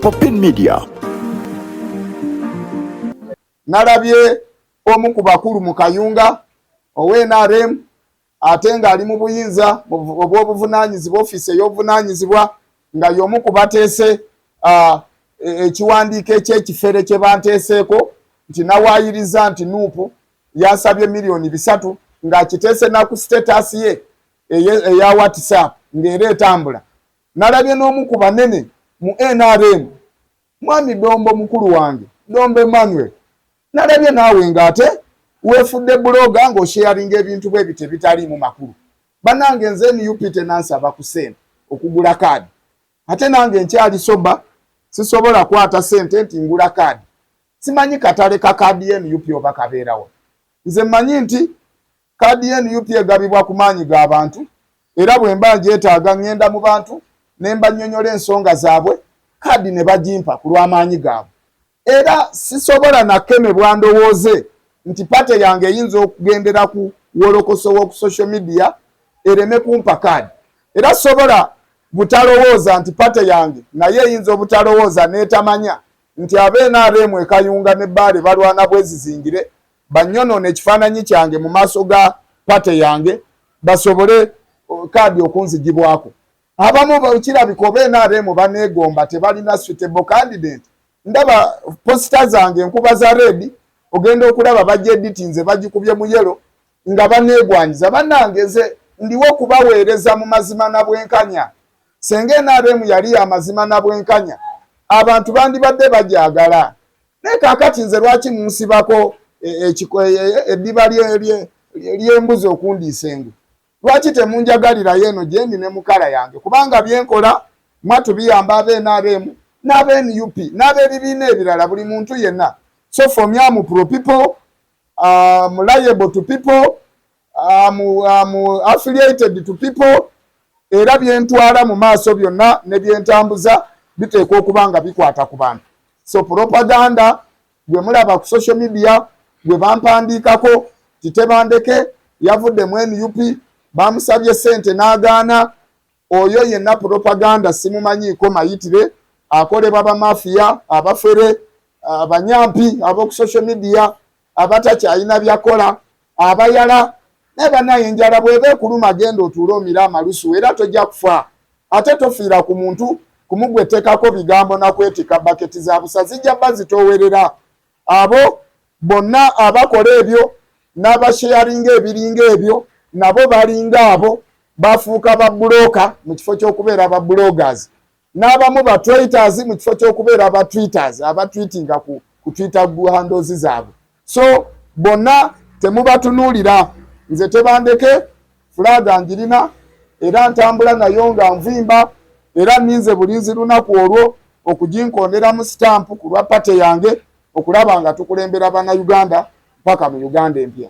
Popin Media. Nalabye omu ku bakulu mu Kayunga NRM ate nga ali mu buyinza obw'obuvunanyizibwa office ey'obuvunanyizibwa nga y'omu ku bateese ekiwandiiko eky'ekifere kye banteeseeko nti nawaayiriza nti Nuupu yasabye $3 ng'akiteese na ku status ye eya WhatsApp ng'era etambula. Nalabye n'omu ku banene mu NRM Mwami Dombo mukulu wange Dombo Emmanuel, nalabye naawe ng'ate weefudde bloga ng'osharinga ebintu bwe bite bitali mu makulu. Bannange nze NUP tenansaba ku ssente okugula kaadi, ate nange nkyali soba sisobola kwata ssente nti ngula kaadi. Simanyi katale ka kaadi ya NUP oba kabeerawo. Nze mmanyi nti kaadi ya NUP egabibwa ku maanyi g'abantu, era bwe mba ngyetaaga ngenda mu bantu ne mbannyonnyola ensonga zaabwe, kaadi ne bagimpa ku lw'amaanyi gaabwe. Era sisobola nakemebwa ndowooze nti pate yange eyinza okugendera ku wolokoso w'oku social media ereme kumpa kaadi. Era sobola butalowooza nti pate yange naye eyinza obutalowooza n'etamanya nti NRM e Kayunga ne Bbaale balwana bwezizingire bannyonoona ekifaananyi kyange mu maaso ga pate yange basobole kaadi okunzigibwako. Abamu kirabika oba NRM baneegomba tebalina suitable candidate. Ndaba posita zange enkuba za red ogenda okulaba bajja editinze bagikubye mu yero nga baneegwanyiza. Bannange nze ndiwo okubaweereza mu mazima na bwenkanya. Senga NRM yali amazima na bwenkanya abantu bandibadde bajagala. Naye kaakati nze lwaki munsibako eddiba ly'embuzi okundiisa engu? Lwaki temunjagalira yeno gyendi ne mukala yange? Kubanga byenkola mwatu biyamba NRM n'NUP n'ab'ebibiina ebirala buli muntu yenna. So for me, I'm pro people, I'm liable to people, I'm affiliated to people. Era byentwala mu maaso byonna ne byentambuza biteekwa okuba nga bikwata ku bantu. So propaganda gwe mulaba ku social media gwe bampandiikako kitebandeke yavudde mu NUP bamusabye ssente n'agaana. Oyo yenna propaganda simumanyiiko mayitire, akolebwa bamafiya, abafere, abanyampi ab'oku social media abatakyalina byakola, abayala. Naye bannaye enjala bw'eba ekuluma agenda otuule omira amalusu era tojja kufa. Ate tofiira ku muntu kumugwetekako bigambo na kwetika baketi za busa zijja bazitoowerera. Abo bonna abakola ebyo n'abasharinga ebiringa ebyo nabo balinga abo bafuuka babulooka mu kifo ky'okubeera babuloggers, n'abamu ba tweeters mu kifo ky'okubeera ba tweeters abatweetinga ku Twitter handles zaabwe. So bonna temubatunuulira. Nze tebandeke fulaga njirina era ntambula nayo nga nvimba era ninze bulinzi lunaku olwo okuginkondera mu stamp ku lwa pate yange okulaba nga tukulembera Bannayuganda mpaka mu Uganda empya.